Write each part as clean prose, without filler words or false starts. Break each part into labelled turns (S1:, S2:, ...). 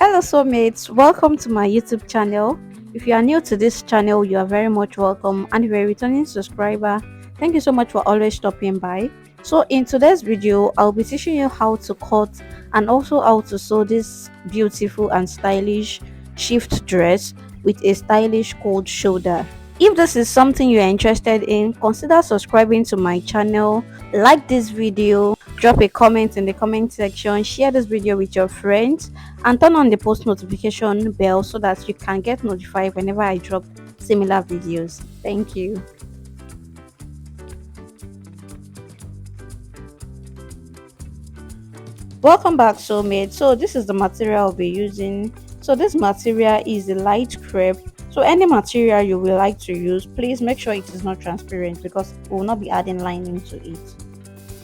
S1: Hello, soulmates. Welcome to my YouTube channel. If you are new to this channel, you are very much welcome. And if you're a returning subscriber, thank you so much for always stopping by. So, in today's video, I'll be teaching you how to cut and also how to sew this beautiful and stylish shift dress with a stylish cold shoulder. If this is something you are interested in, consider subscribing to my channel, like this video, drop a comment in the comment section, share this video with your friends, and turn on the post notification bell so that you can get notified whenever I drop similar videos. Thank you. Welcome back, soulmate. So this is the material I'll be using. So this material is a light crepe. So any material you will like to use, please make sure it is not transparent because we will not be adding lining to it.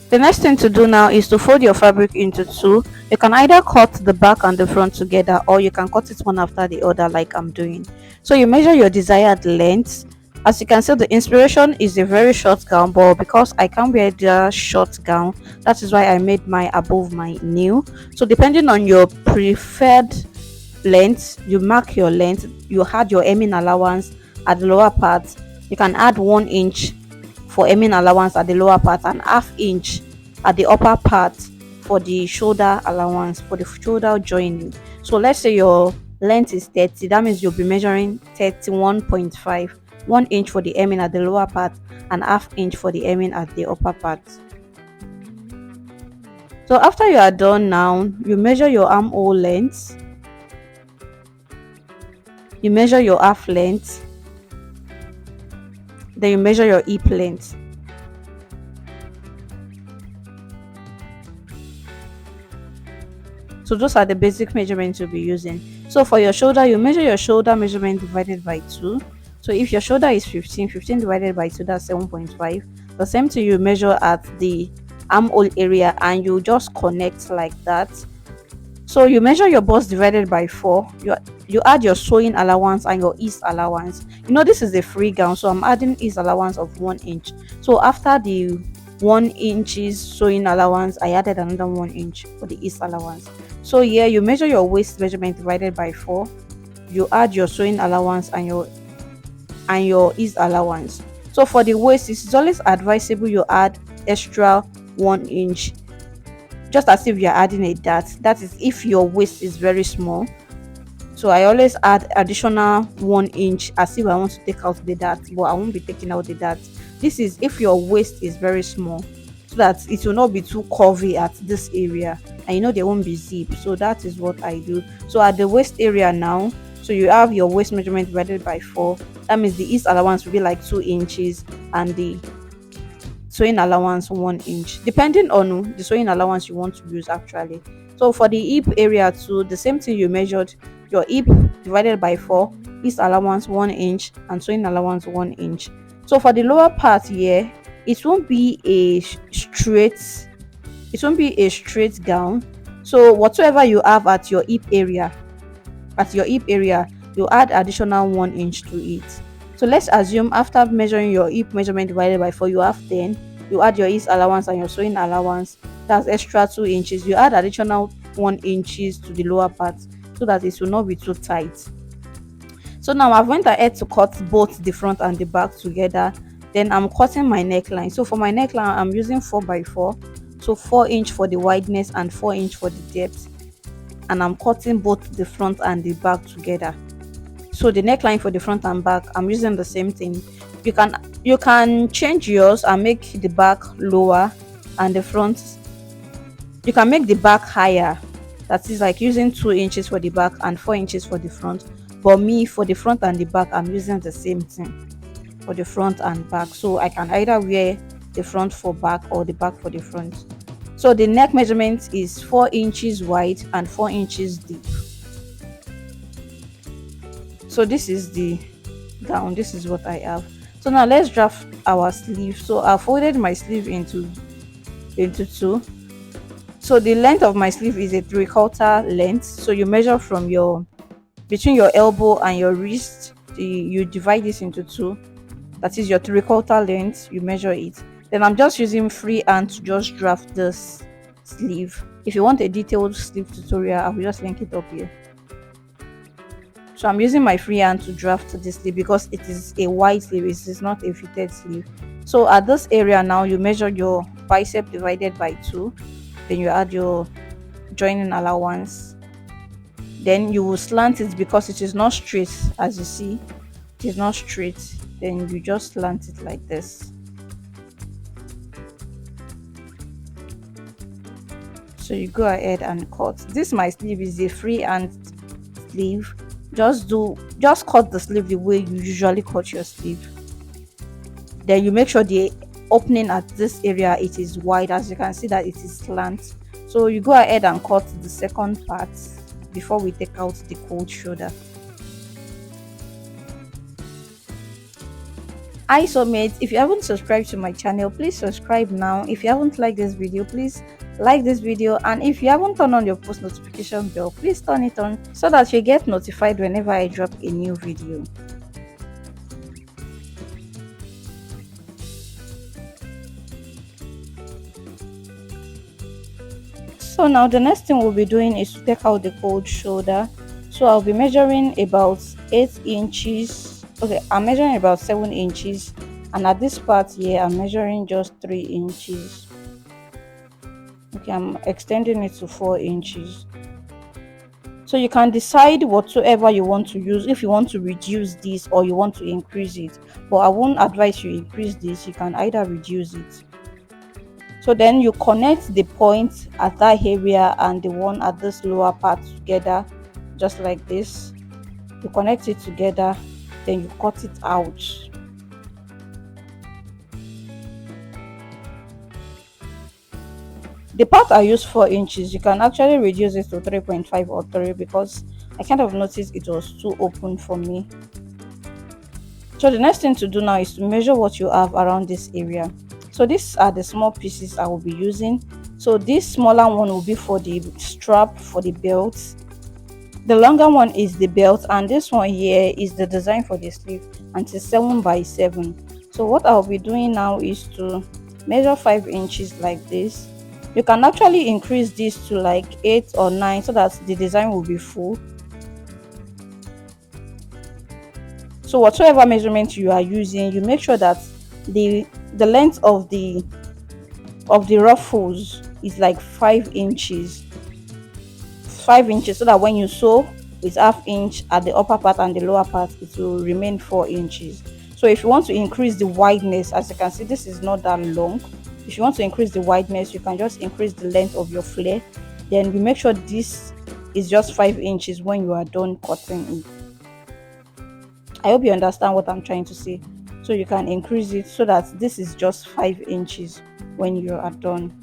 S1: The next thing to do now is to fold your fabric into two. You can either cut the back and the front together, or you can cut it one after the other like I'm doing. So you measure your desired length. As you can see, the inspiration is a very short gown, but because I can't wear the short gown, that is why I made my above my knee. So depending on your preferred length, you mark your length, you add your hemming allowance at the lower part. You can add 1 inch for hemming allowance at the lower part and ½ inch at the upper part for the shoulder allowance, for the shoulder joining. So let's say your length is 30, that means you'll be measuring 31.5, 1 inch for the hemming at the lower part and ½ inch for the hemming at the upper part. So after you are done now, you measure your armhole length, you measure your half length, then you measure your hip length. So those are the basic measurements you'll be using. So for your shoulder, you measure your shoulder measurement divided by 2. So if your shoulder is 15, 15 divided by 2, that's 7.5. The same thing you measure at the armhole area and you just connect like that. So you measure your bust divided by 4. You add your sewing allowance and your ease allowance. You know this is a free gown, so I'm adding ease allowance of 1 inch. So after the 1 inches sewing allowance, I added another 1 inch for the ease allowance. So here you measure your waist measurement divided by 4. You add your sewing allowance and your ease allowance. So for the waist, it's always advisable you add extra 1 inch, just as if you're adding a dart. That is if your waist is very small. So I always add additional 1 inch as if I want to take out the dart, but I won't be taking out the dart. This is if your waist is very small, so that it will not be too curvy at this area, and you know there won't be zip. So that is what I do. So at the waist area now, so you have your waist measurement divided by 4. That means the ease allowance will be like 2 inches and the sewing allowance 1 inch, depending on the sewing allowance you want to use actually. So for the hip area too, the same thing, you measured your hip divided by 4, ease allowance 1 inch and sewing allowance 1 inch. So for the lower part here, it won't be a straight gown. So whatever you have at your hip area, you add additional 1 inch to it. So let's assume after measuring your hip measurement divided by 4, you have 10. You add your ease allowance and your sewing allowance, that's extra 2 inches. You add additional 1 inches to the lower part so that it will not be too tight. So now I've went ahead to cut both the front and the back together. Then I'm cutting my neckline. So for my neckline, I'm using 4x4. So 4 inch for the wideness and 4 inch for the depth. And I'm cutting both the front and the back together. So the neckline for the front and back, I'm using the same thing. You can change yours and make the back lower and the front, you can make the back higher. That is like using 2 inches for the back and 4 inches for the front. But me, for the front and the back, I'm using the same thing for the front and back. So I can either wear the front for back or the back for the front. So the neck measurement is 4 inches wide and 4 inches deep. So this is the gown, this is what I have. So now let's draft our sleeve. So I folded my sleeve into 2. So the length of my sleeve is a 3/4 length. So you measure from between your elbow and your wrist, you divide this into 2. That is your 3/4 length, you measure it. Then I'm just using freehand to just draft this sleeve. If you want a detailed sleeve tutorial, I will just link it up here. So I'm using my free hand to draft this sleeve because it is a wide sleeve, it is not a fitted sleeve. So at this area now, you measure your bicep divided by 2, then you add your joining allowance, then you will slant it because it is not straight. As you see, it is not straight, then you just slant it like this. So you go ahead and cut. This my sleeve is a free hand sleeve. Just cut the sleeve the way you usually cut your sleeve. Then you make sure the opening at this area it is wide. As you can see that it is slant, so you go ahead and cut the second part before we take out the cold shoulder. Hi soulmates, if you haven't subscribed to my channel, please subscribe now. If you haven't liked this video, please like this video, and if you haven't turned on your post notification bell, please turn it on so that you get notified whenever I drop a new video. So now the next thing we'll be doing is to take out the cold shoulder. So I'll be measuring about 8 inches. Okay, I'm measuring about 7 inches, and at this part here I'm measuring just 3 inches. Okay, I'm extending it to 4 inches. So you can decide whatsoever you want to use, if you want to reduce this or you want to increase it, but I won't advise you increase this. You can either reduce it. So then you connect the point at that area and the one at this lower part together, just like this. You connect it together, then you cut it out. The part I used 4 inches, you can actually reduce it to 3.5 or 3 because I kind of noticed it was too open for me. So the next thing to do now is to measure what you have around this area. So these are the small pieces I will be using. So this smaller one will be for the strap for the belt. The longer one is the belt, and this one here is the design for the sleeve, and it's 7 by 7. So what I'll be doing now is to measure 5 inches like this. You can actually increase this to like 8 or 9 so that the design will be full. So whatever measurement you are using, you make sure that the length of the ruffles is like 5 inches. 5 inches, so that when you sew with ½ inch at the upper part and the lower part, it will remain 4 inches. So if you want to increase the wideness, as you can see, this is not that long. If you want to increase the wideness, you can just increase the length of your flare. Then you make sure this is just 5 inches when you are done cutting it. I hope you understand what I'm trying to say. So you can increase it so that this is just 5 inches when you are done.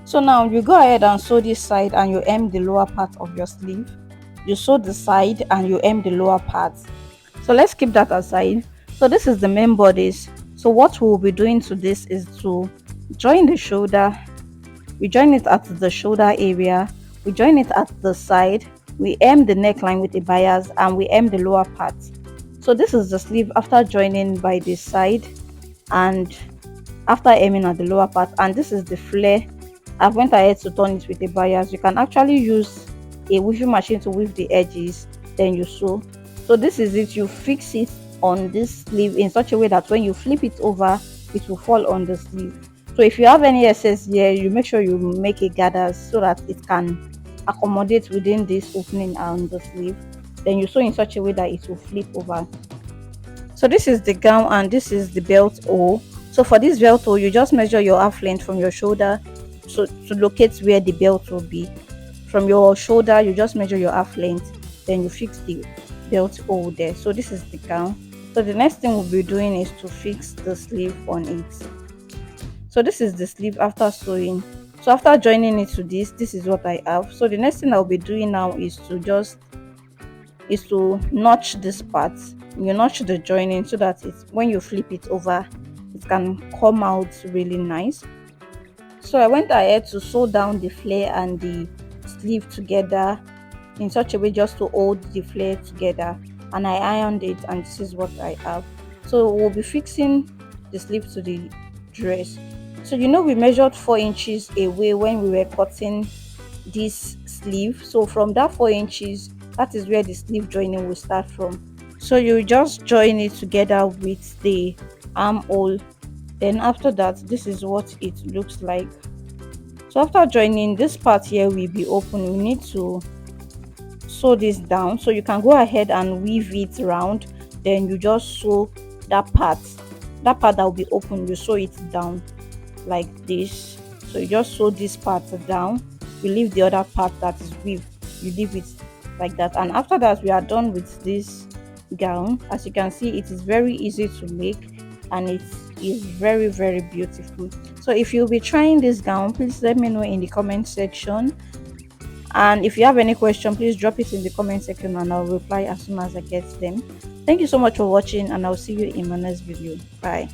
S1: So now you go ahead and sew this side and you hem the lower part of your sleeve. You sew the side and you hem the lower part. So let's keep that aside. So this is the main bodice. So what we'll be doing to this is to join the shoulder. We join it at the shoulder area. We join it at the side. We hem the neckline with a bias and we hem the lower part. So this is the sleeve after joining by the side and after hemming at the lower part, and this is the flare. I've went ahead to turn it with a bias. You can actually use a weaving machine to weave the edges, then you sew. So this is it. You fix it on this sleeve in such a way that when you flip it over, it will fall on the sleeve. So if you have any excess here, you make sure you make a gathers so that it can accommodate within this opening on the sleeve. Then you sew in such a way that it will flip over. So this is the gown and this is the belt hole. So for this belt hole, you just measure your half length from your shoulder so to locate where the belt will be. From your shoulder, you just measure your half length, then you fix the belt hole there. So this is the gown. So the next thing we'll be doing is to fix the sleeve on it. So this is the sleeve after sewing. So after joining it to this is what I have. So the next thing I'll be doing now is to notch this part. You notch the joining so that it's when you flip it over, it can come out really nice. So I went ahead to sew down the flare and the sleeve together in such a way just to hold the flare together. and I ironed it, and this is what I have. So we'll be fixing the sleeve to the dress. So we measured 4 inches away when we were cutting this sleeve. So from that 4 inches, that is where the sleeve joining will start from. So you just join it together with the armhole. Then after that, this is what it looks like. So after joining, this part here will be open. We need to sew this down, so you can go ahead and weave it round. Then you just sew that part that will be open, you sew it down like this. So you just sew this part down, you leave the other part that is weave, you leave it like that. And after that, we are done with this gown. As you can see, it is very easy to make, and it is very, very beautiful. So if you'll be trying this gown, please let me know in the comment section. And if you have any question, please drop it in the comment section and I'll reply as soon as I get them. Thank you so much for watching, and I'll see you in my next video. Bye.